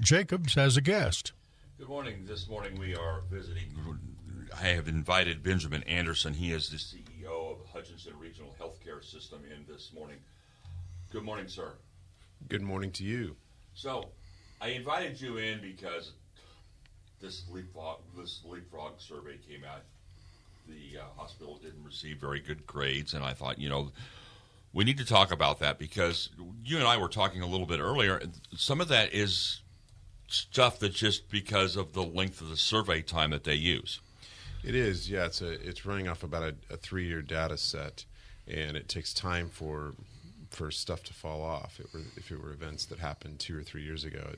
Jacobs has a guest. Good morning. This morning we are visiting. I have invited Benjamin Anderson. He is the CEO of Hutchinson Regional Healthcare System in this morning. Good morning, sir. Good morning to you. So, I invited you in because this leapfrog survey came out. The hospital didn't receive very good grades, and I thought, we need to talk about that because you and I were talking a little bit earlier. Some of that is stuff that's just because of the length of the survey time that they use. It is, yeah. It's running off about a 3-year data set, and it takes time for stuff to fall off. If it were events that happened 2 or 3 years ago,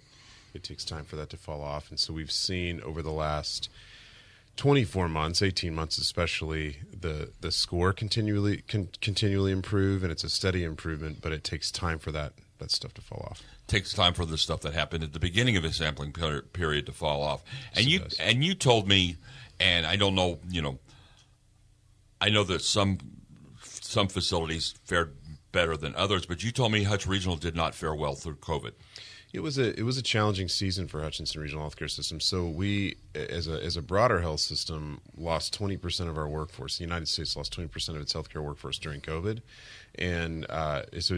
it takes time for that to fall off. And so we've seen over the last 24 months, 18 months especially, the score continually improve, and it's a steady improvement, but it takes time for that stuff to fall off. Takes time for the stuff that happened at the beginning of the sampling period to fall off. And you told me, and I don't know, I know that some facilities fared better than others, but you told me Hutch Regional did not fare well through COVID. It was a challenging season for Hutchinson Regional Healthcare System. So we, as a broader health system, lost 20% of our workforce. The United States lost 20% of its healthcare workforce during COVID, and so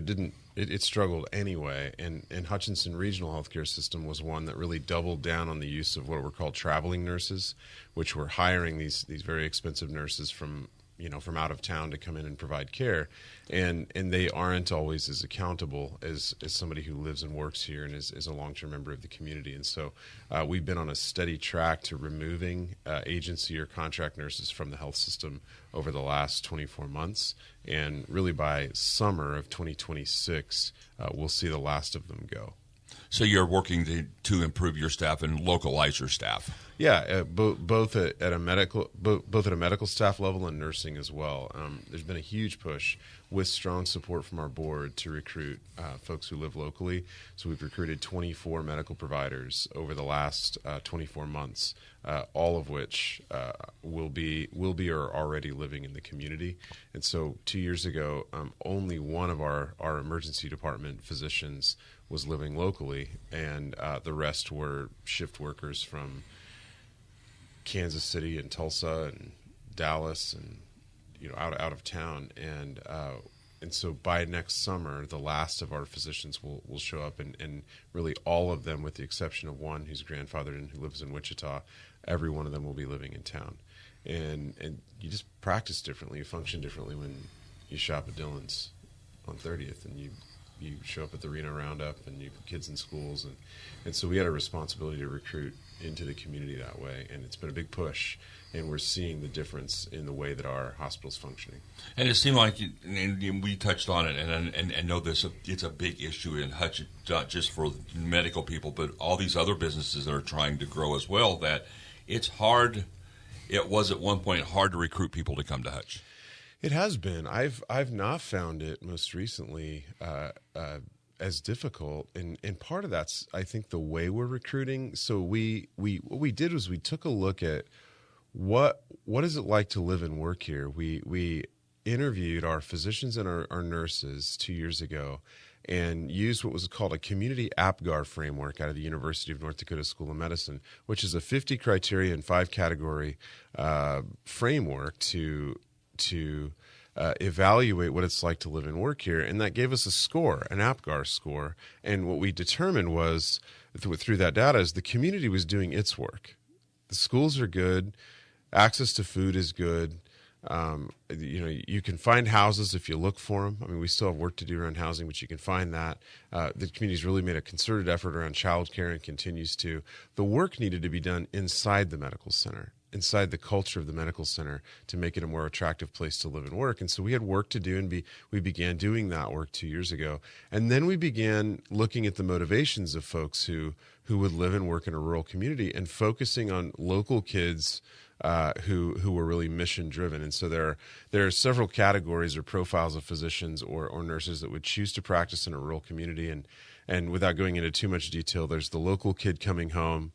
it struggled anyway. And Hutchinson Regional Healthcare System was one that really doubled down on the use of what were called traveling nurses, which were hiring these very expensive nurses from out of town to come in and provide care, and they aren't always as accountable as somebody who lives and works here and is a long-term member of the community. And so we've been on a steady track to removing agency or contract nurses from the health system over the last 24 months, and really by summer of 2026 we'll see the last of them go. So you're working to improve your staff and localize your staff. Yeah, both at a medical staff level and nursing as well. There's been a huge push with strong support from our board to recruit folks who live locally. So we've recruited 24 medical providers over the last 24 months, all of which will be or are already living in the community. And so 2 years ago, only one of our emergency department physicians was living locally, and the rest were shift workers from Kansas City and Tulsa and Dallas and out of town, and so by next summer the last of our physicians will show up, and really all of them, with the exception of one who's grandfathered and who lives in Wichita, every one of them will be living in town. And you just practice differently, you function differently when you shop at Dillon's on 30th and you show up at the Reno Roundup and you have kids in schools, and so we had a responsibility to recruit into the community that way, and it's been a big push, and we're seeing the difference in the way that our hospital's functioning. And it seemed like, and we touched on it, and know this, it's a big issue in Hutch, not just for medical people, but all these other businesses that are trying to grow as well, that it's hard. It was at one point hard to recruit people to come to Hutch. It has been. I've not found it most recently as difficult, and part of that's, I think, the way we're recruiting. So what we did was we took a look at what is it like to live and work here. We interviewed our physicians and our nurses 2 years ago, and used what was called a community APGAR framework out of the University of North Dakota School of Medicine, which is a 50 criteria and 5 category framework to evaluate what it's like to live and work here. And that gave us a score, an APGAR score. And what we determined was, through that data, is the community was doing its work. The schools are good. Access to food is good. You can find houses if you look for them. I mean, we still have work to do around housing, but you can find that. The community's really made a concerted effort around childcare and continues to. The work needed to be done inside the medical center, inside the culture of the medical center, to make it a more attractive place to live and work. And so we had work to do, and we began doing that work 2 years ago. And then we began looking at the motivations of folks who would live and work in a rural community, and focusing on local kids who were really mission driven. And so there are several categories or profiles of physicians or nurses that would choose to practice in a rural community. And without going into too much detail, there's the local kid coming home.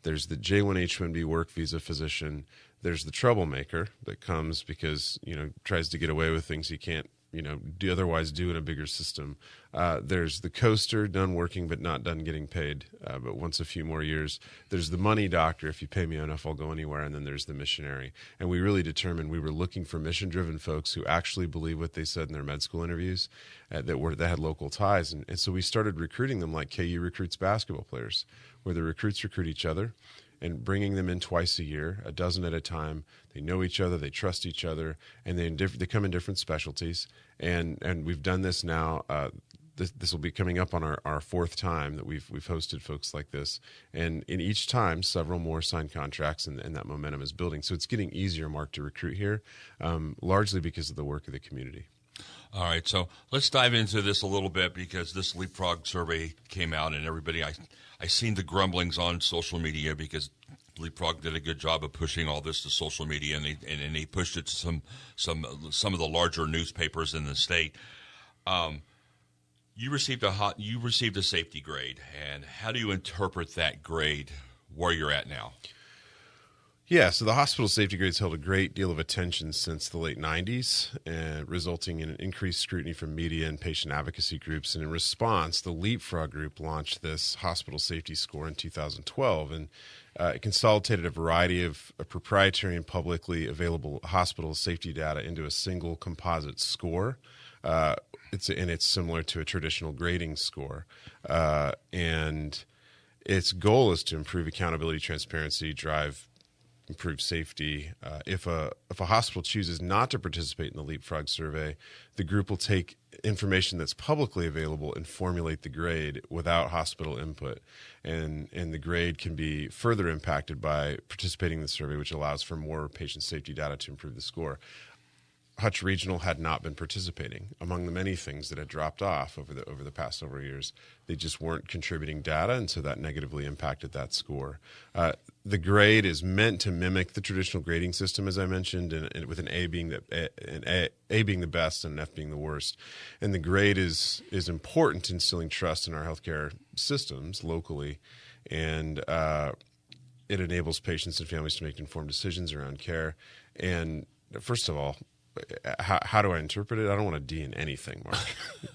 There's the J-1H-1B work visa physician. There's the troublemaker that comes because, tries to get away with things he can't otherwise do in a bigger system. There's the coaster, done working but not done getting paid, but once a few more years. There's the money doctor, if you pay me enough, I'll go anywhere. And then there's the missionary. And we really determined we were looking for mission-driven folks who actually believe what they said in their med school interviews, that had local ties. And so we started recruiting them like KU recruits basketball players, where the recruits recruit each other, and bringing them in twice a year, a dozen at a time. They know each other, they trust each other, and they come in different specialties. And we've done this now. This will be coming up on our fourth time that we've hosted folks like this. And in each time, several more signed contracts, and that momentum is building. So it's getting easier, Mark, to recruit here, largely because of the work of the community. All right, so let's dive into this a little bit, because this Leapfrog survey came out, and everybody, I seen the grumblings on social media, because Leapfrog did a good job of pushing all this to social media, and they pushed it to some of the larger newspapers in the state. You received a safety grade, and how do you interpret that grade where you're at now? Yeah, so the hospital safety grades held a great deal of attention since the late 90s, resulting in an increased scrutiny from media and patient advocacy groups. And in response, the Leapfrog Group launched this hospital safety score in 2012, and it consolidated a variety of proprietary and publicly available hospital safety data into a single composite score. It's similar to a traditional grading score, and its goal is to improve accountability, transparency, drive improved safety. If a hospital chooses not to participate in the Leapfrog survey, the group will take information that's publicly available and formulate the grade without hospital input. And the grade can be further impacted by participating in the survey, which allows for more patient safety data to improve the score. Hutch Regional had not been participating. Among the many things that had dropped off over the past several years, they just weren't contributing data, and so that negatively impacted that score. The grade is meant to mimic the traditional grading system, as I mentioned, and with an A being the best and an F being the worst. And the grade is important to instilling trust in our healthcare systems locally, and it enables patients and families to make informed decisions around care. And first of all, how do I interpret it? I don't want a D in anything, Mark.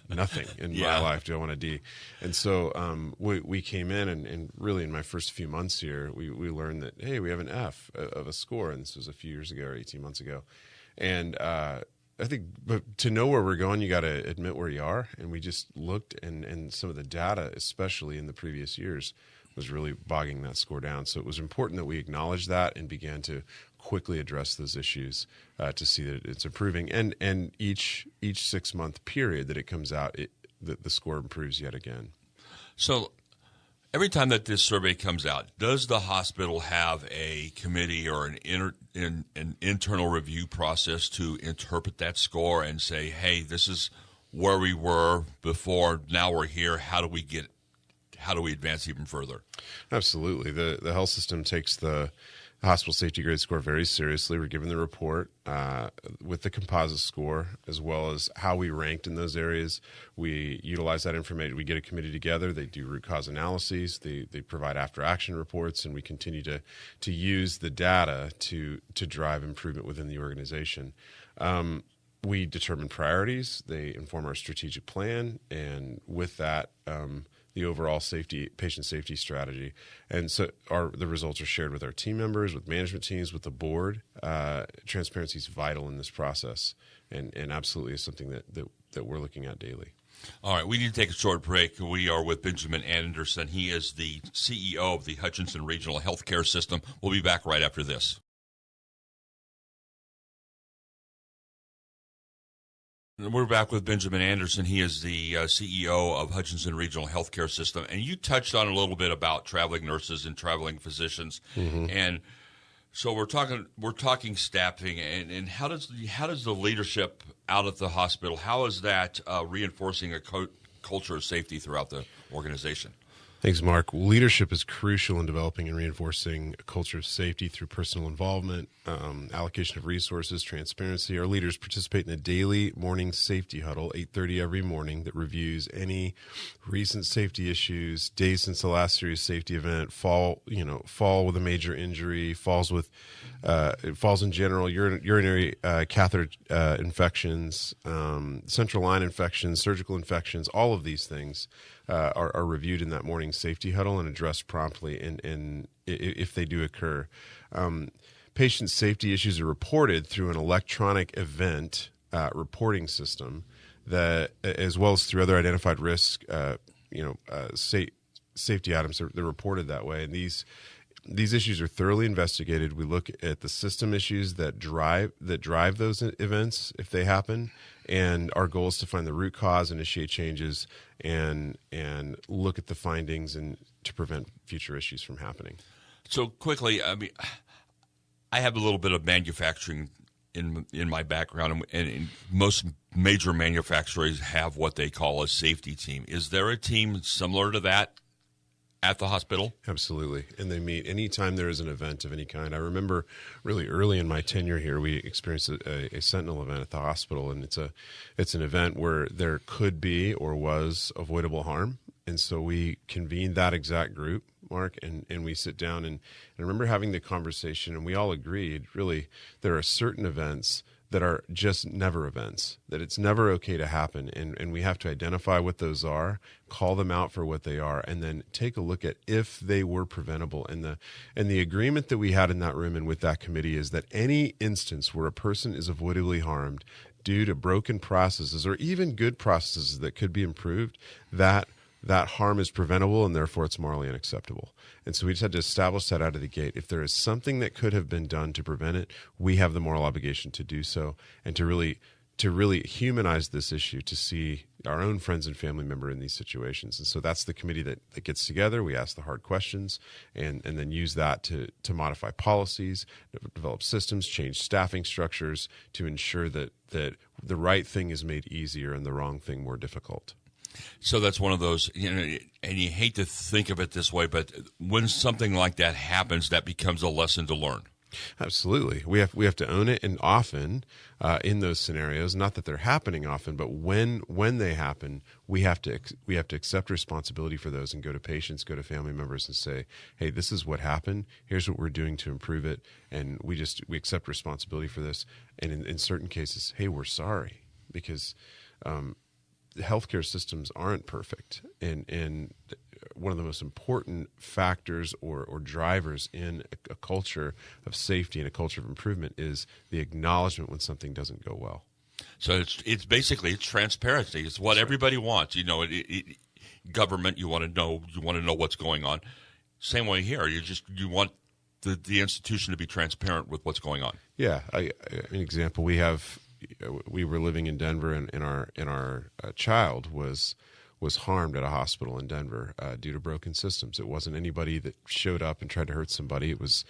Nothing in my life do I want a D. And so we came in, and really in my first few months here, we learned that, hey, we have an F of a score, and this was a few years ago or 18 months ago. And I think to know where we're going, you got to admit where you are. And we just looked, and some of the data, especially in the previous years, was really bogging that score down. So it was important that we acknowledge that and began to quickly address those issues to see that it's improving. And each 6-month period that it comes out, the score improves yet again. So every time that this survey comes out, does the hospital have a committee or an internal review process to interpret that score and say, hey, this is where we were before, now we're here, how do we advance even further? Absolutely. The health system takes the hospital safety grade score very seriously. We're given the report with the composite score, as well as how we ranked in those areas. We utilize that information. We get a committee together. They do root cause analyses. They provide after action reports, and we continue to use the data to drive improvement within the organization. We determine priorities. They inform our strategic plan, and with that, the overall patient safety strategy. And so the results are shared with our team members, with management teams, with the board. Transparency is vital in this process, and absolutely is something that we're looking at daily. All right, we need to take a short break. We are with Benjamin Anderson. He is the CEO of the Hutchinson Regional Healthcare System. We'll be back right after this. We're back with Benjamin Anderson. He is the CEO of Hutchinson Regional Healthcare System. And you touched on a little bit about traveling nurses and traveling physicians. Mm-hmm. And so we're talking staffing, and how does the leadership out at the hospital, how is that reinforcing a culture of safety throughout the organization? Thanks, Mark. Leadership is crucial in developing and reinforcing a culture of safety through personal involvement, allocation of resources, transparency. Our leaders participate in a daily morning safety huddle, 8:30 every morning, that reviews any recent safety issues, days since the last serious safety event, fall with a major injury, falls in general, urinary catheter infections, central line infections, surgical infections. All of these things are reviewed in that morning safety huddle and addressed promptly if they do occur. Patient safety issues are reported through an electronic event reporting system that, as well as through other identified risk, safety items. They're reported that way, and these issues are thoroughly investigated. We look at the system issues that drive those events if they happen, and our goal is to find the root cause, initiate changes, and look at the findings and to prevent future issues from happening. So quickly, I mean, I have a little bit of manufacturing in my background, and most major manufacturers have what they call a safety team. Is there a team similar to that at the hospital? Absolutely. And they meet anytime there is an event of any kind. I remember really early in my tenure here, we experienced a Sentinel event at the hospital, and it's an event where there could be or was avoidable harm. And so we convened that exact group, Mark, and we sit down, and I remember having the conversation, and we all agreed, really, there are certain events that are just never events, that it's never okay to happen. And we have to identify what those are, call them out for what they are, and then take a look at if they were preventable. And the agreement that we had in that room and with that committee is that any instance where a person is avoidably harmed due to broken processes or even good processes that could be improved, that harm is preventable, and therefore it's morally unacceptable. And so we just had to establish that out of the gate. If there is something that could have been done to prevent it, we have the moral obligation to do so, and to really humanize this issue, to see our own friends and family member in these situations. And so that's the committee that gets together. We ask the hard questions and then use that to modify policies, develop systems, change staffing structures to ensure that the right thing is made easier and the wrong thing more difficult. So that's one of those, and you hate to think of it this way, but when something like that happens, that becomes a lesson to learn. Absolutely. We have to own it, and often in those scenarios, not that they're happening often, but when they happen, we have to accept responsibility for those and go to patients, go to family members and say, hey, this is what happened. Here's what we're doing to improve it. And we accept responsibility for this. And in certain cases, hey, we're sorry, because healthcare systems aren't perfect, and one of the most important factors or drivers in a culture of safety and a culture of improvement is the acknowledgement when something doesn't go well. So it's basically transparency. It's what everybody wants. Government, you want to know what's going on. Same way here. You want the institution to be transparent with what's going on. Yeah, an example we were living in Denver, and our child was harmed at a hospital in Denver due to broken systems. It wasn't anybody that showed up and tried to hurt somebody. It was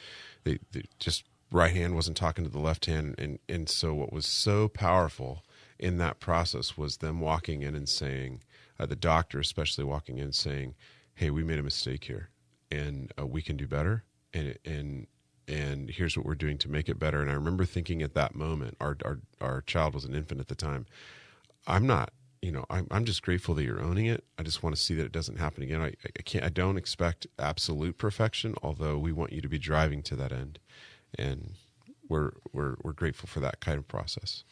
they just right hand wasn't talking to the left hand, and so what was so powerful in that process was them walking in and saying, the doctor especially walking in and saying, hey, we made a mistake here, and we can do better, and here's what we're doing to make it better. And I remember thinking at that moment, our child was an infant at the time, I'm just grateful that you're owning it. I just want to see that it doesn't happen again. I don't expect absolute perfection, although we want you to be driving to that end. And we're grateful for that kind of process.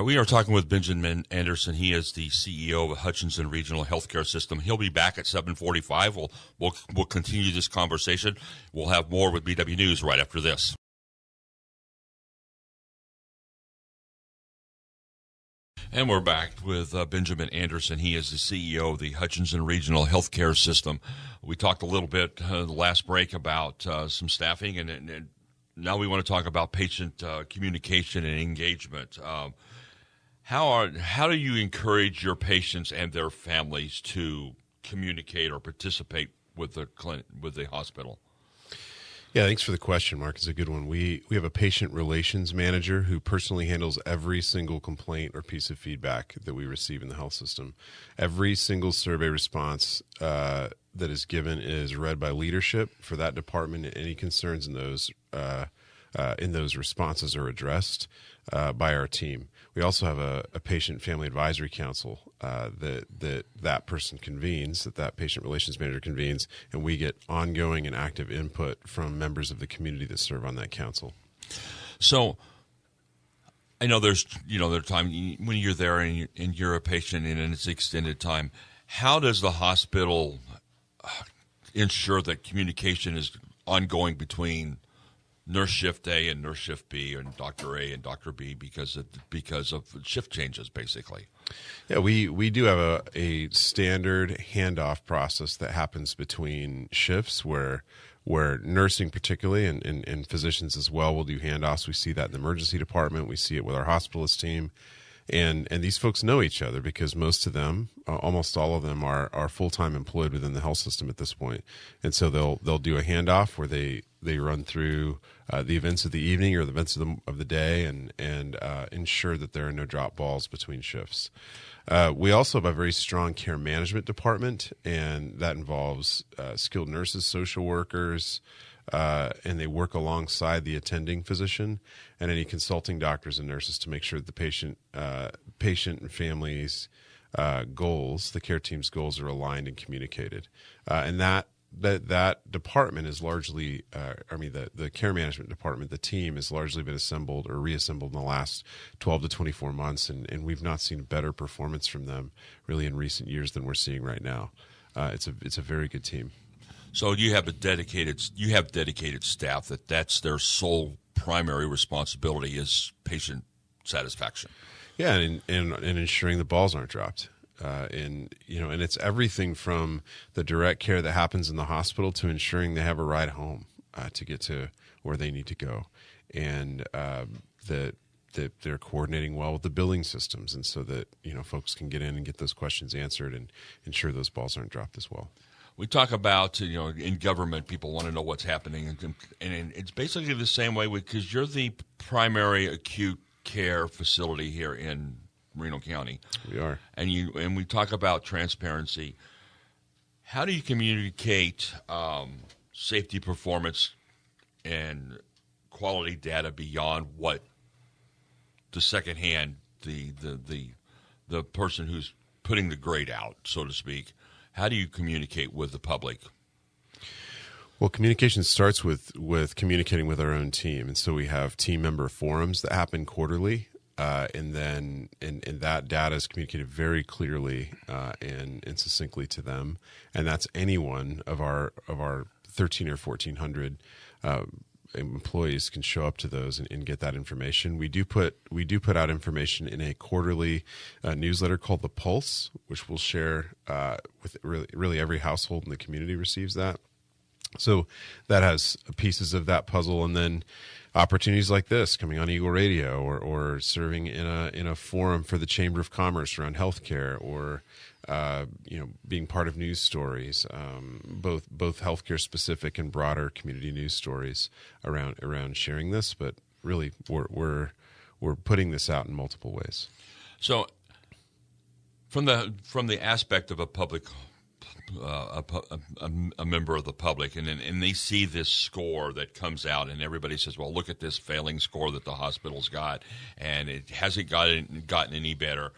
We are talking with Benjamin Anderson. He is the CEO of Hutchinson Regional Healthcare System. He'll be back at 7:45. We'll continue this conversation. We'll have more with BW News right after this. And we're back with Benjamin Anderson. He is the CEO of the Hutchinson Regional Healthcare System. We talked a little bit the last break about some staffing, and now we want to talk about patient communication and engagement. How do you encourage your patients and their families to communicate or participate with the hospital? Yeah, thanks for the question, Mark. It's a good one. We have a patient relations manager who personally handles every single complaint or piece of feedback that we receive in the health system. Every single survey response that is given is read by leadership for that department. Any concerns in those responses are addressed by our team. We also have a patient family advisory council that person convenes, that patient relations manager convenes, and we get ongoing and active input from members of the community that serve on that council. So I know there's time when you're there and you're a patient and it's extended time. How does the hospital ensure that communication is ongoing between nurse shift A and nurse shift B and Dr. A and Dr. B because of shift changes, basically? Yeah, we do have a standard handoff process that happens between shifts where nursing particularly and physicians as well will do handoffs. We see that in the emergency department. We see it with our hospitalist team. And these folks know each other because most of them, almost all of them, are full-time employed within the health system at this point. And so they'll do a handoff where they run through the events of the evening or the events of the day and ensure that there are no drop balls between shifts. We also have a very strong care management department, and that involves skilled nurses, social workers, and they work alongside the attending physician and any consulting doctors and nurses to make sure that the patient and family's goals, the care team's goals, are aligned and communicated. And that department is largely, the care management department, the team has largely been assembled or reassembled in the last 12 to 24 months, and we've not seen better performance from them really in recent years than we're seeing right now. It's a very good team. So you have dedicated staff that's their sole primary responsibility is patient satisfaction. Yeah, and ensuring the balls aren't dropped. And it's everything from the direct care that happens in the hospital to ensuring they have a ride home to get to where they need to go, and that they're coordinating well with the billing systems, and so that folks can get in and get those questions answered and ensure those balls aren't dropped as well. We talk about, in government, people want to know what's happening, and it's basically the same way because you're the primary acute care facility here in Reno County. We are. And we talk about transparency. How do you communicate safety performance and quality data beyond what the secondhand, the person who's putting the grade out, so to speak? How do you communicate with the public? Well, communication starts with communicating with our own team. And so we have team member forums that happen quarterly. And then that data is communicated very clearly and succinctly to them. And that's any one of our 13 or 1,400 employees can show up to those and get that information. We do put out information in a quarterly newsletter called The Pulse, which we'll share with really every household in the community receives that. So that has pieces of that puzzle, and then opportunities like this, coming on Eagle Radio, or serving in a forum for the Chamber of Commerce around healthcare, or being part of news stories, both healthcare specific and broader community news stories around sharing this. But really, we're putting this out in multiple ways. So, from the aspect of a public. A member of the public, and they see this score that comes out, and everybody says, well, look at this failing score that the hospital's got, and it hasn't gotten any better.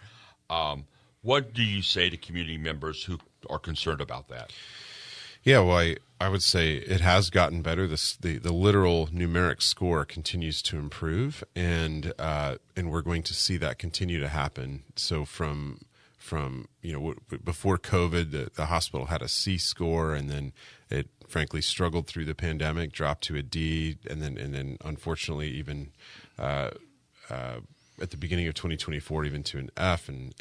What do you say to community members who are concerned about that? Yeah, well, I would say it has gotten better. The literal numeric score continues to improve, and we're going to see that continue to happen. So from before COVID, the hospital had a C score, and then it frankly struggled through the pandemic, dropped to a D, and then unfortunately even at the beginning of 2024 even to an F, and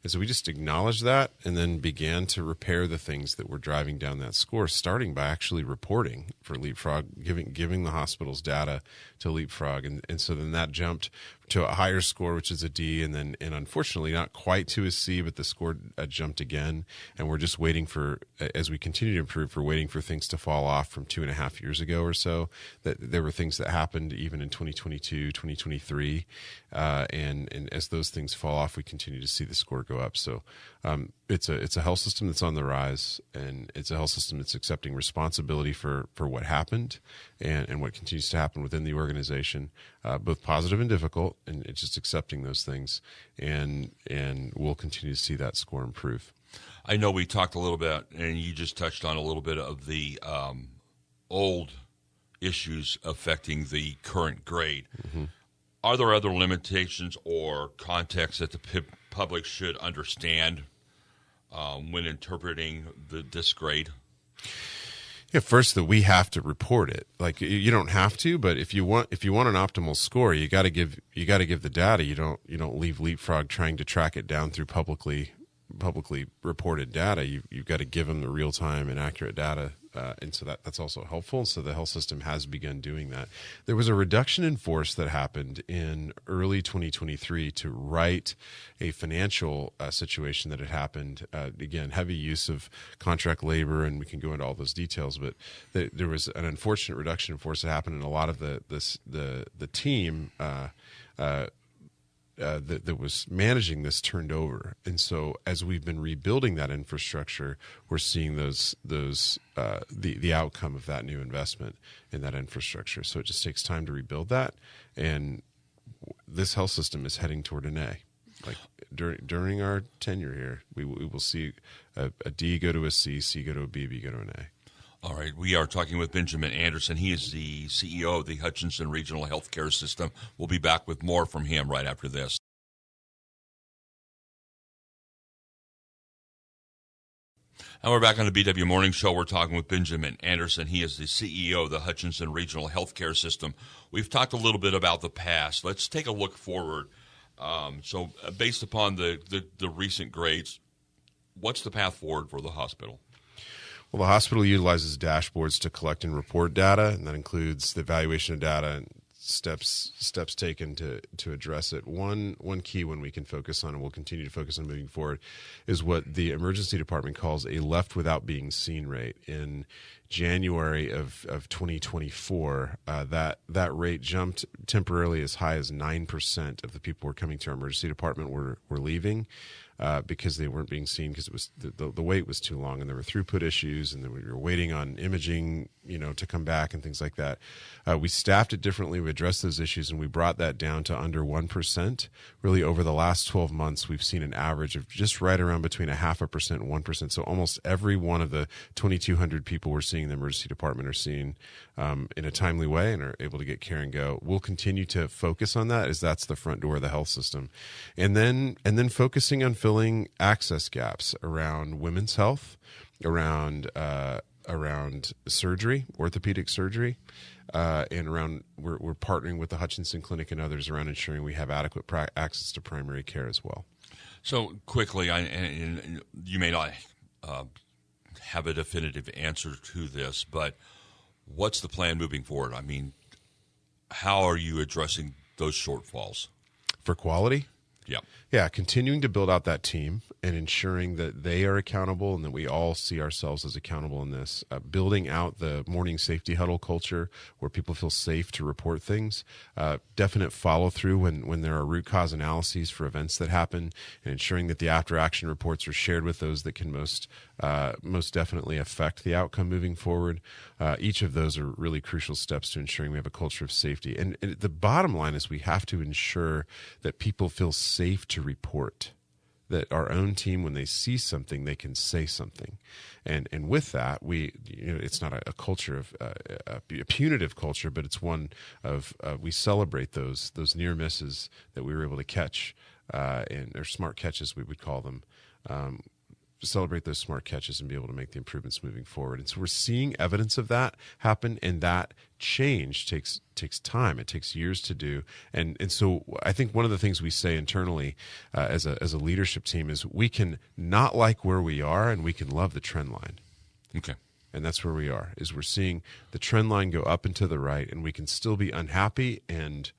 so we just acknowledged that and then began to repair the things that were driving down that score, starting by actually reporting for Leapfrog, giving the hospital's data to Leapfrog, and so then that jumped to a higher score, which is a D, and unfortunately not quite to a C, but the score jumped again. And we're just waiting for, as we continue to improve, we're waiting for things to fall off from 2.5 years ago or so. That there were things that happened even in 2022, 2023, and as those things fall off, we continue to see the score go up. So it's a health system that's on the rise, and it's a health system that's accepting responsibility for what happened and what continues to happen within the organization, both positive and difficult, and it's just accepting those things, and we'll continue to see that score improve. I know we talked a little bit, and you just touched on a little bit of the old issues affecting the current grade. Mm-hmm. Are there other limitations or contexts that the public should understand when interpreting this grade? Yeah, first that we have to report it. Like, you don't have to, but if you want an optimal score, you got to give the data. You don't leave Leapfrog trying to track it down through publicly reported data. You've got to give them the real time and accurate data, and so that's also helpful. So the health system has begun doing that. There was a reduction in force that happened in early 2023 to right a financial situation that had happened. Again, heavy use of contract labor, and we can go into all those details. But there was an unfortunate reduction in force that happened, and a lot of the team. That was managing this turned over, and so as we've been rebuilding that infrastructure, we're seeing the outcome of that new investment in that infrastructure. So it just takes time to rebuild that, and this health system is heading toward an A. Like during our tenure here, we will see a D go to a C, C go to a B, B go to an A. All right, we are talking with Benjamin Anderson. He is the CEO of the Hutchinson Regional Healthcare System. We'll be back with more from him right after this. And we're back on the BW Morning Show. We're talking with Benjamin Anderson. He is the CEO of the Hutchinson Regional Healthcare System. We've talked a little bit about the past. Let's take a look forward. So based upon the recent grades, what's the path forward for the hospital? Well, the hospital utilizes dashboards to collect and report data, and that includes the evaluation of data and steps taken to address it. One key one we can focus on, and we'll continue to focus on moving forward, is what the emergency department calls a left without being seen rate. In January of 2024, that rate jumped temporarily as high as 9% of the people who were coming to our emergency department were leaving. Because they weren't being seen, because it was the wait was too long, and there were throughput issues, and we were waiting on imaging, to come back and things like that. We staffed it differently. We addressed those issues, and we brought that down to under 1%. Really, over the last 12 months, we've seen an average of just right around between 0.5% and 1%. So almost every one of the 2,200 people we're seeing in the emergency department are seen in a timely way and are able to get care and go. We'll continue to focus on that, as that's the front door of the health system, and then focusing on filling access gaps around women's health, around surgery, orthopedic surgery, and around we're partnering with the Hutchinson Clinic and others around ensuring we have adequate access to primary care as well. So quickly, and you may not have a definitive answer to this, but what's the plan moving forward? I mean, how are you addressing those shortfalls? For quality? Yeah, continuing to build out that team and ensuring that they are accountable and that we all see ourselves as accountable in this. Building out the morning safety huddle culture where people feel safe to report things. Definite follow through when there are root cause analyses for events that happen, and ensuring that the after action reports are shared with those that can most definitely affect the outcome moving forward. Each of those are really crucial steps to ensuring we have a culture of safety. And the bottom line is we have to ensure that people feel safe to report, that our own team, when they see something, they can say something. And with that, it's not a culture of a punitive culture, but it's one of we celebrate those near misses that we were able to catch, or smart catches, we would call them. Celebrate those smart catches and be able to make the improvements moving forward. And so we're seeing evidence of that happen, and that change takes time. It takes years to do. And so I think one of the things we say internally as a leadership team is we can not like where we are, and we can love the trend line. Okay. And that's where we are, is we're seeing the trend line go up and to the right, and we can still be unhappy and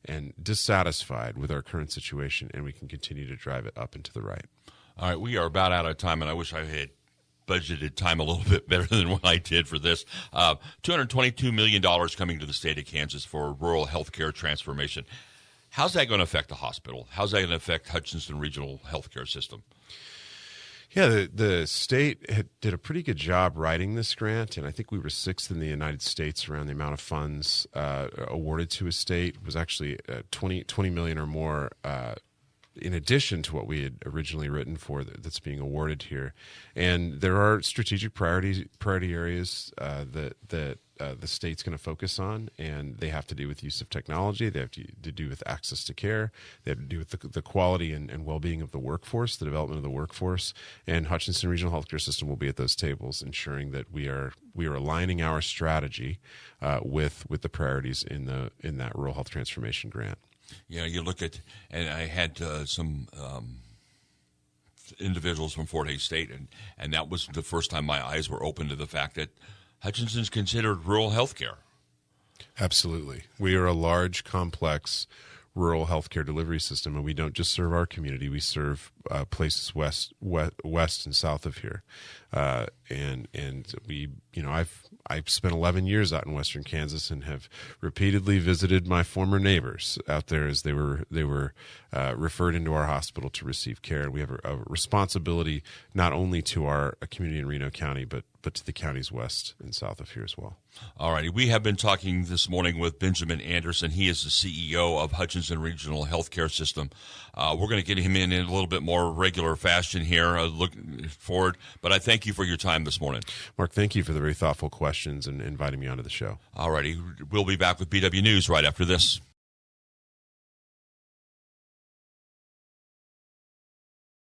and dissatisfied with our current situation, and we can continue to drive it up and to the right. All right, we are about out of time, and I wish I had budgeted time a little bit better than what I did for this. $222 million coming to the state of Kansas for rural health care transformation. How's that going to affect the hospital? How's that going to affect Hutchinson Regional Healthcare System? Yeah, the state did a pretty good job writing this grant, and I think we were sixth in the United States around the amount of funds awarded to a state. It was actually 20 million or more in addition to what we had originally written for that's being awarded here. And there are strategic priority areas that the state's going to focus on, and they have to do with use of technology. They have to do with access to care. They have to do with the quality and well-being of the workforce, the development of the workforce. And Hutchinson Regional Healthcare System will be at those tables, ensuring that we are aligning our strategy with the priorities in that Rural Health Transformation Grant. Yeah, you look at, and I had some individuals from Fort Hays State, and that was the first time my eyes were open to the fact that Hutchinson's considered rural health care. Absolutely. We are a large, complex rural healthcare delivery system, and we don't just serve our community. We serve places west and south of here. And we, I've spent 11 years out in western Kansas and have repeatedly visited my former neighbors out there as they were referred into our hospital to receive care. And we have a responsibility not only to our community in Reno County, but to the counties west and south of here as well. All righty. We have been talking this morning with Benjamin Anderson. He is the CEO of Hutchinson Regional Healthcare System. We're going to get him in a little bit more regular fashion here, looking forward. But I thank you for your time this morning. Mark, thank you for the very thoughtful questions and inviting me onto the show. All righty. We'll be back with BW News right after this.